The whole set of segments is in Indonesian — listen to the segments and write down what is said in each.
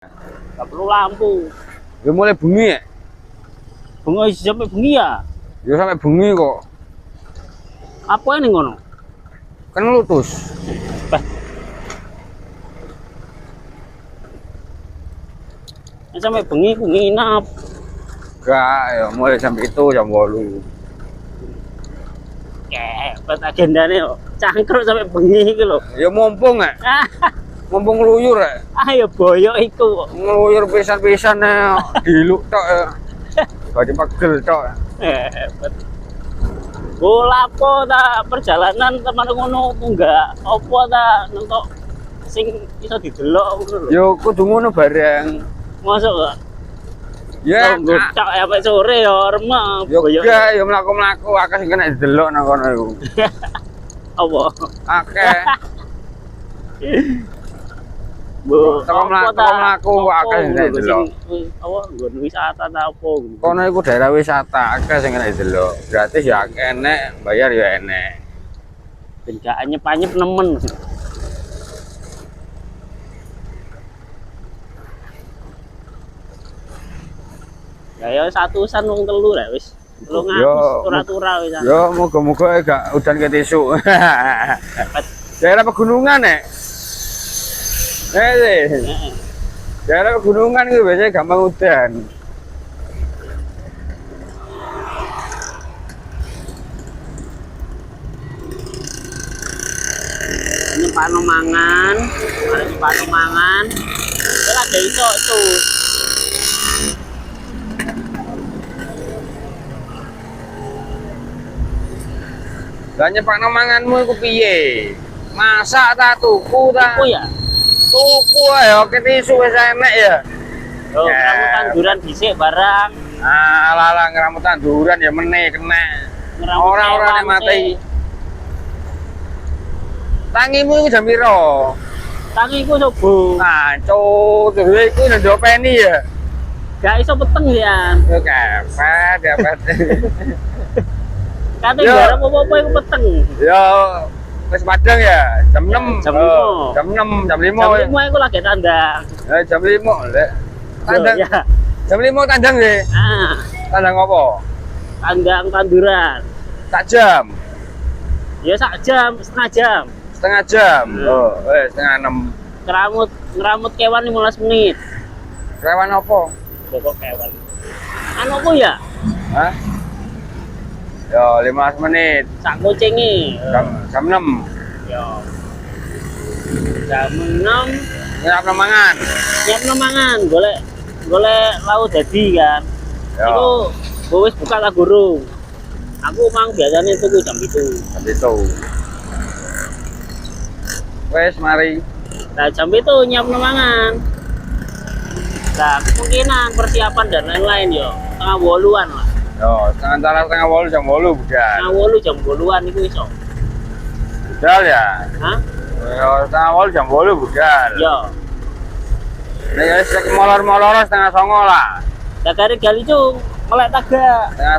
Gak perlu lampu. Ya mulai bengi ya. Bengi sampai bengi ya. Ya sampai bengi kok. Apa ini ngono? Kan lutus. Bah. Sampai bengi ku nginap. Gak, ya mulai sampai itu jam 8. Buat agendanya yo. Cangkruk sampai bengi iki lho. Ya mumpung ya. Mumpung ngeluyur ya. Ayo boyok iku. Ngeluyur pisan-pisan ya. Diluk tok ya. Badi pegel tok. Hebat. Bola apa ta perjalanan teman ngono enggak apa ta nonton sing iso didelok ngono lho. Yo kudu ngono bareng. Masuk gak? Ya, Nggo cak sampai sore ya remah yo boyok. gak, yo mlaku-mlaku akeh sing kena didelok nang kono iku. Apa? Akeh. Bu, Teko mlaku akeh sing kena didelok. Apa nggon wisata ta apa ngono. Kono iku daerah wisata, akeh sing kena didelok. Gratis ya enek, bayar ya enek. Ben gak anyep-anyep nemen. Ya satusan wong telu lah wis. Telu ngatus tura-tura wis. Yo moga-moga gak udan ke tisu. Daerah pegunungan nek. Daerah pegunungan itu biasanya gampang udan. Ini pano mangan, mari pano mangan. Itu ada iso tuh. Lah nyepakno manganmu iku piye? Masak ta tuku ta? Tuku ya? Tuku ae oke tisu wis enek ya. Yo, kamu tanduran dhisik barang. Alah ngramut tanduran ya meneh kena. Ora-ora nek mati. Tangimu iku jam piro? Tangiku subuh. Nah, cuk, dhewe iku ndopeni ya. Gak iso peteng ya. Yo kepet, kepet. Kate Yo. garap apa-apa iku peteng. Yo wis padang ya, jam 6. Jam Jam 6, jam 5. Jam 5 iku lagi tandang. Jam 5 lek. Tandang. Ya. Jam 5 tandang sih. Ah, Tandang apa? tandang tanduran. Tak jam. Ya sak jam, setengah jam. Setengah jam. Oh, setengah 6. Ngeramut kewan 15 menit. Rewan apa? Pokok kewan. Anu apa ya? Hah? Yo 15 menit. Sak kucingi. Jam 6. Yo. Jam 6 Nyerap mangan. nyiapno mangan, golek lauk dadi kan. Yo. Iku wis buka ta gurung. Aku mang biasanya tuku jam itu. Jam itu. Wes mari. Nah jam itu nyiapno mangan. Nah kemungkinan persiapan dan lain-lain yo setengah 8-an lah. Yo, antara setengah 8 jam 8 budal. Setengah 8 jam 8-an itu iso. Budal ya. Hah? Yo, setengah 8 jam 8 budal. Yo. Nek wis molor-molor setengah 9 lah. Dagare gali cung melek taga. Setengah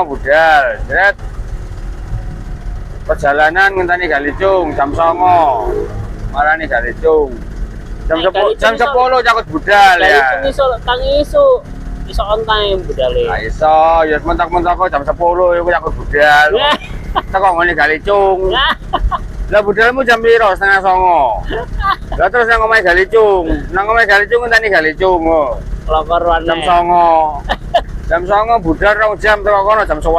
9 budal. Jret. Perjalanan ngenteni Galicung jam 9. Marani Galicung. Jam 10 cakut budal Gali ya. cung iso tangi iso on time budale. Nah, iso ya mentok-mentok kok jam 10 iku cakut budal. Teko ngene Galicung. Lah budalmu jam piro? Setengah 9. Lah terus nang omahe Galicung. Nang omahe Galicung ngenteni Galicung. Lokoran Jam 9. Jam 9 budal 2 jam teko kono jam 11.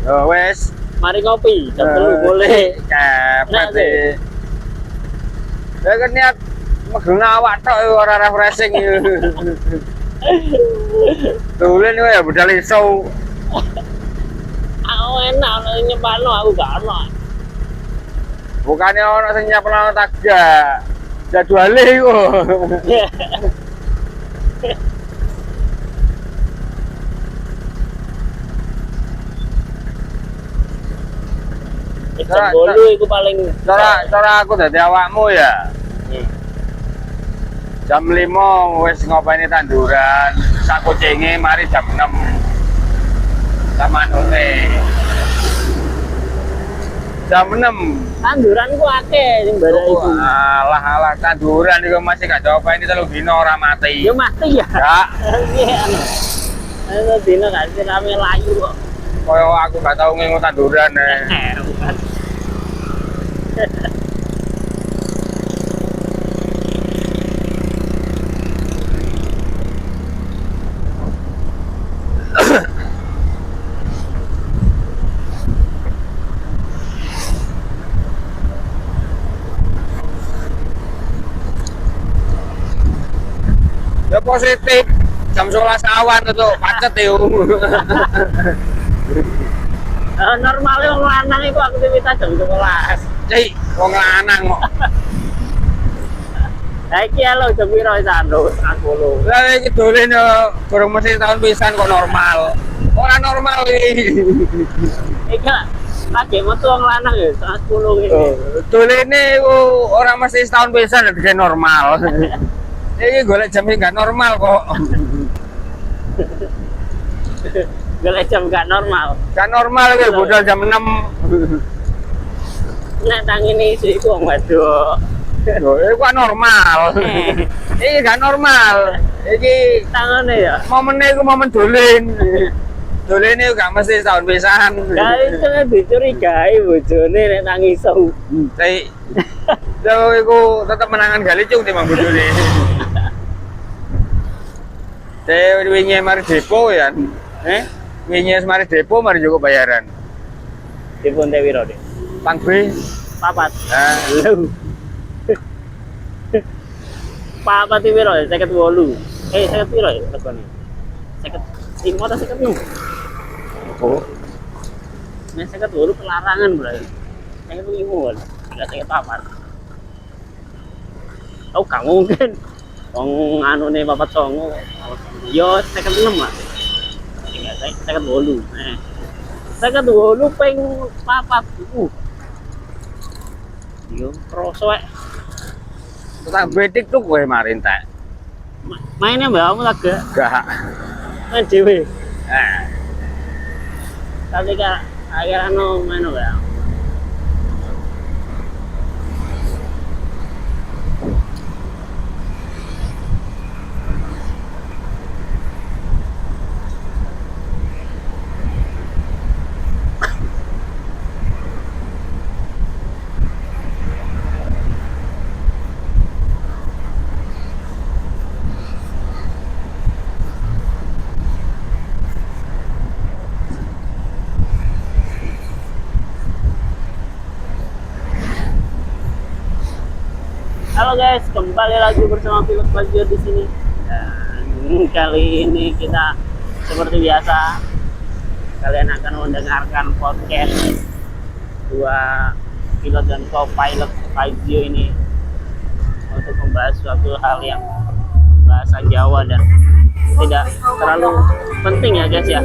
Ya wis. Mari ngopi jam 3 boleh. Kepet e. Ya kan niat megena awak tok ora refreshing. Tulen ya budal iso. Aku enak nyepano aku gak ono. Bukannya ono sing nyapno taga. Jadwale iku. Jam 8 iku paling Cara aku dadi awakmu ya. Jam 5 wis ngopeni tanduran, sak kucinge mari jam 6. Sama nute. Jam 6. Tanduran ku akeh sing barek iku. Alah tanduran iku masih gak coba ini 3 dino ora mati. Yo mati ya. Ya, Iya. Ayo dino gak rame layu kok. koyo aku gak tau ngengo tanduran. Bukan. Ya positif. Jam 11 awan itu macet yo. Normalnya wong lanang iku aktivitas jam 11. Cih, wong lanang kok. Saiki ya lo jam piro isan lho? 10. Lah iki dolen yo kurang mesti tahun pisan kok normal. Ora normal iki. Iki lagi metu wong lanang ya 10 iki. Dolene iku ora mesti setahun pisan udah normal. Iki golek jam gak normal kok. Golek jam gak normal. Gak normal iki budal jam 6. Nek tangine isu iku wong wedok. Lho, iku kan normal. Iki gak normal. Iki Tangane ya. momennya iku momen dolen. Dolene gak mesti setahun pisan. Ya itu kan dicurigai bojone nek nangis iso. Tapi lho iku tetep menangan galicung timbang bojone. Saya wingi mari depo ya. Wingi mari depo mari cukup bayaran. Dipun te piro, Dik? Pang B. Papat. Nah, Lho. Papat iki piro? 58. 50 piro ya regane? 55 atau 56? oh. Nek 58 pelarangan berarti. 55 kan. Enggak 54. Oh, gak mungkin. Wong anune papat songo. Yo 56 lah. Enggak 58. 58 ping papat. Yo kroso wae. Tetang betik tuh gue marin tak. Mainnya mbak kamu agak Gak. main dewe. Nah, Tapi kan akhirnya no main mbak. Halo guys, kembali lagi bersama Pilot Bagio di sini. Dan kali ini kita seperti biasa, kalian akan mendengarkan podcast dua pilot dan co-pilot Bagio ini untuk membahas suatu hal yang bahasa Jawa dan tidak terlalu penting ya guys ya.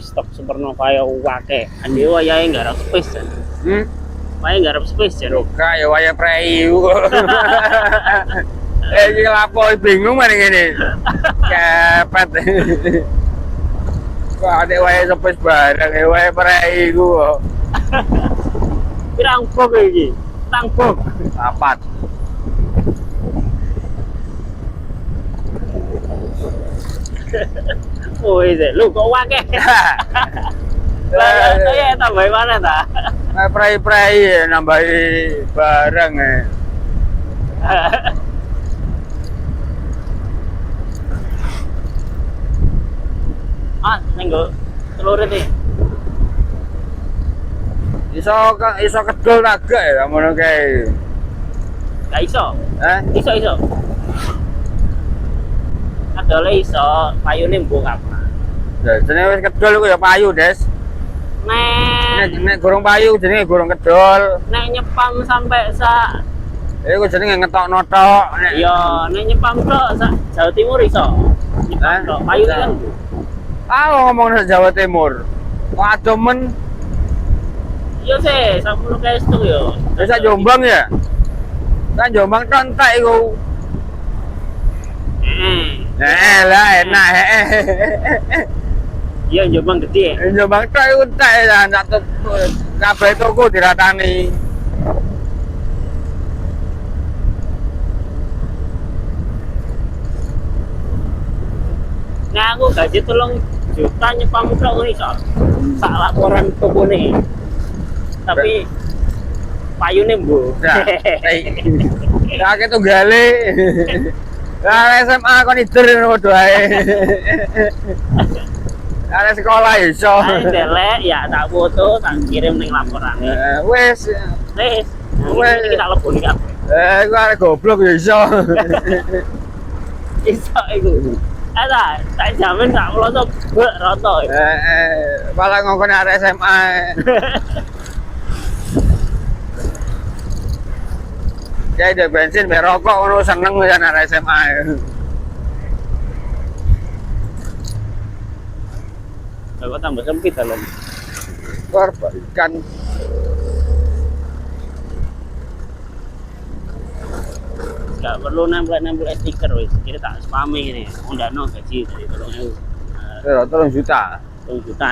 Stok Supernova ya wake. Ade wayahe nggarap space kan. Wayahe nggarap space ya. Loka ya waya prei. Iki lapo bingung mari ngene. Cepet. Kok ada waya sepes bareng ya waya prei ku. Pirang bok iki? Pirang bok. 4. Oh iya, lu kok wake? Lah saya tambah mana ta? Prei-prei nambahi barang ya. Nenggo telur ini. Iso kedul naga ya ngono kae. Gak iso. Iso. Adole iso, payune mbok apa? Ya jenenge wis kedul iku ya payu, Des. Nek gorong payu jenenge gorong kedul. Nek nyepam sampai sa Iku jenenge ngetokno tok. iya, nek nyepam tok sa Jawa Timur iso. Nyepam tok, payu kan. Ngomong Jawa Timur. Waduh men, Iya sih, 10 kestu yo. bisa Jombang ya? Kan Jombang tontak iku. Lah enak. Iya Jombang gede. Jombang tok iku entek ya, satu kabeh toko diratani. Nah aku gaji 3 juta nyepam tok iso. Sak laporan toko nih. Tapi payune mbu. Ya ketu gale. Lah SMA kon ider padha ae. Ada sekolah iso. Ae delek ya tak foto, tak kirim ning laporane. Wes. Wis, Wes. iki tak leboni kabeh. Iku arek goblok ya iso. Iso iku. Ada, tak jamin tak meloso bek roto. Malah ngongkon arek SMA. Ya ada bensin, berokok, ngono seneng ya arek SMA. Kok tambah sempit dalan. Perbaikan. Gak perlu nempel stiker wis. Kira tak spame ini. Undano gaji dari 3.000. 3 juta. 3 juta.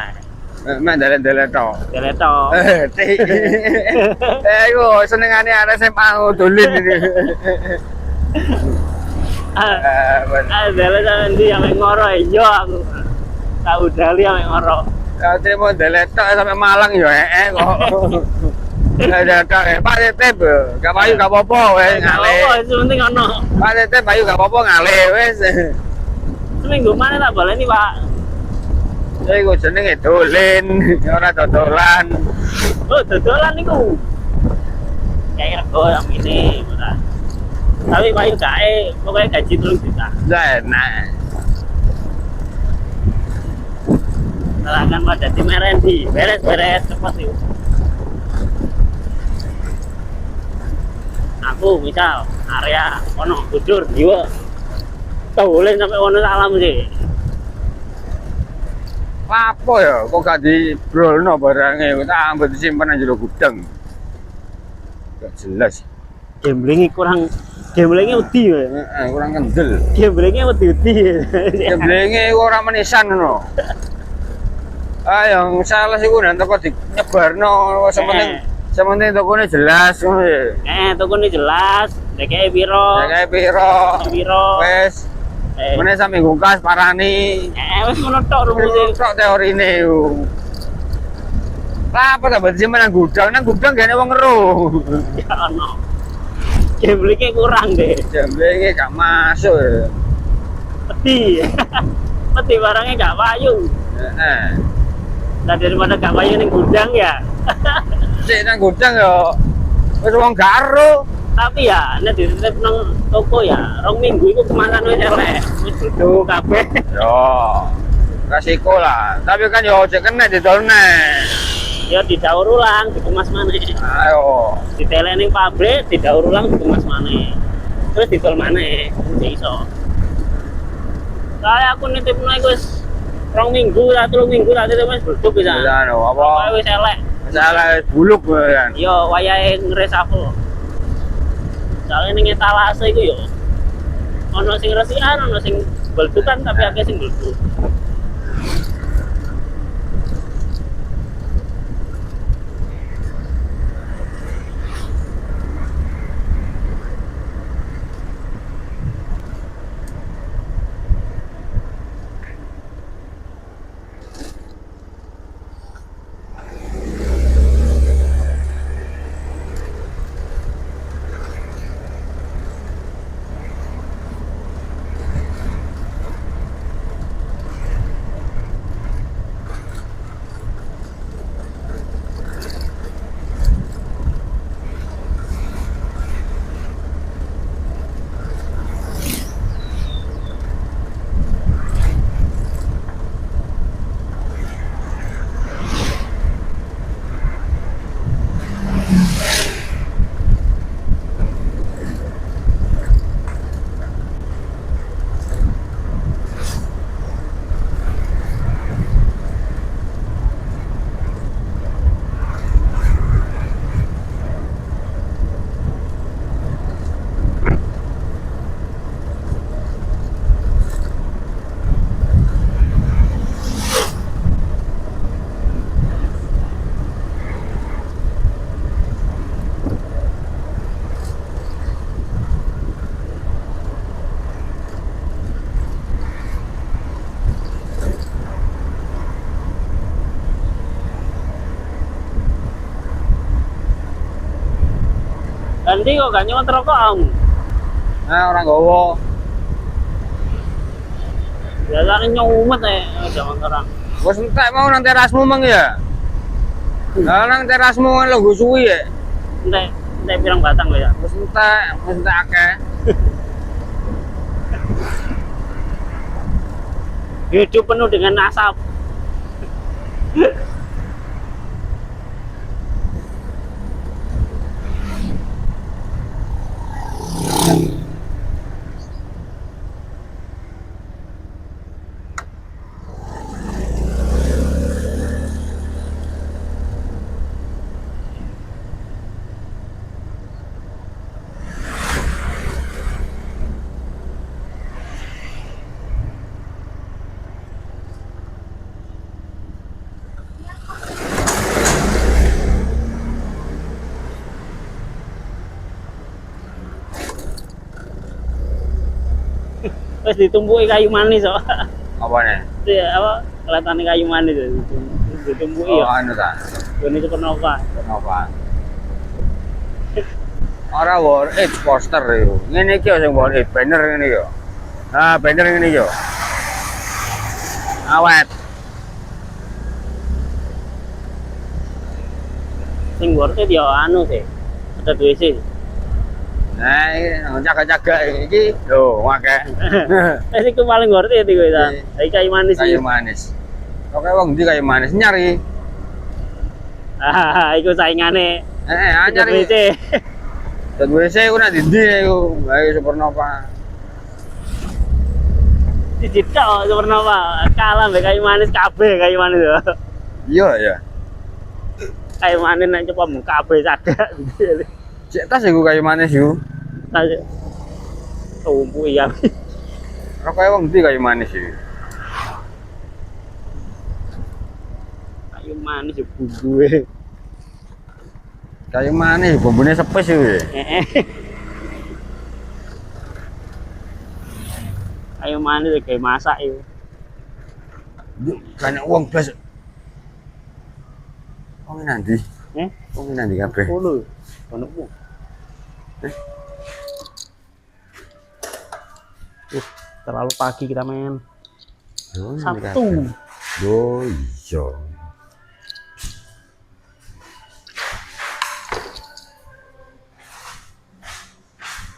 Mek dalan-dalan tok. Deleto. Iku senengane arek SMA dolen iki. Deleto ndi yang ngoro yo aku. Tahu dali yang ngoro. Terima deletok sampai Malang ya kok. Ada Pak Tetep, gak payu gak apa-apa wis ngale. Oh, penting ono. Pak Tetep payu gak apa-apa ngale wis. Seminggu mana tak baleni, Pak? Iku jenenge dolen, ora dodolan. Oh, dodolan niku. Kayak rego yang ini, benar. Tapi payu kae, pokoknya gaji 3 juta. Lah enak. Serahkan pada tim R&D, beres-beres cepat itu. Aku misal area ono bujur jiwa, boleh sampai ono salam sih. Apa ya kok gak dibrolno barangnya, tak ambil disimpan nang jero gudang. Gak jelas. Gamblingnya wedi ya. Kurang kendel. Gamblingnya wedi. Gamblingnya ora menisan ngono. Yang salah sih gue nanti kok nyebarno sementing tokone jelas ngono ya. Tokone jelas, DKI piro? DKI piro? Wes. Meneh sampe ngungkas parani. Wes ngono tok rumusé. Tok teorine yo. Lah apa ta bajine nang gudang gene wong ero. Ya ono. Gamblingnya kurang deh. Gamblingnya gak masuk ya. Peti. Peti barangnya gak payu. Nah daripada gak payu ning gudang ya. Sik nang gudang yo wis wong gak ero. Tapi ya nek dititip nang toko ya 2 minggu iku kemasan wis elek. Wis duduk kabeh. Yo. Resiko lah. Tapi kan yo cek kena didolne. Ya didaur ulang, dikemas maneh. Ayo. Ditelek ning pabrik, didaur ulang, dikemas maneh. Terus didol maneh, iso. Kayak aku nitipno iku wis 2 minggu, 3 minggu tak titip wis duduk bisa. Bisa no, apa? Wis elek. Salah buluk kan. Yo wayahe ngresafel. Soalnya ning etalase iku yo ono sing resikan, ono sing beldukan tapi akeh sing belduk. Nanti kok gak nyontrok kok kamu. Nah, orang gowo. Biasanya nyumet zaman sekarang. Wes entek mau nang terasmu mang ya. Lah nang terasmu kan lho suwi ya. Entek pirang batang lo ya. Wes entek akeh. Hidup penuh dengan asap. Terus ditumpuki kayu manis kok. Apa nih? Itu ya apa? Kelihatannya kayu manis itu. Ditumpuki Oh, ya. anu ta. Ini supernova. Kenapa? Ora war poster yo. Ngene iki yo sing war banner ngene yo. Ah, banner ngene yo. Awet. Sing worth it ya anu sih. Ada WC. Nah, jaga-jaga iki lho, akeh. Itu paling worth it itu ta. Kayu manis Kayu iki. manis. Oke, wong ndi kayu manis nyari. Ah, iku saingane. Nyari. WC. Dan WC ku nak ndi iku, bae supernova. Dijitok supernova. Kalah mbek kayu manis kabeh kayu manis. Iya ya. Kayu manis nek coba kabeh saged. Cek tas iku kayu manis iku. Tumpu ya. Rokoke wong ndi kayu manis iki? Kayu manis ya bumbuhe. Kayu manis bumbune sepes iku ya. Kayu manis kayak masak itu. Banyak uang blas. Wong nanti. Wong nanti kabeh. Ono. Ono. Terlalu pagi kita main. Sabtu. Oh iya.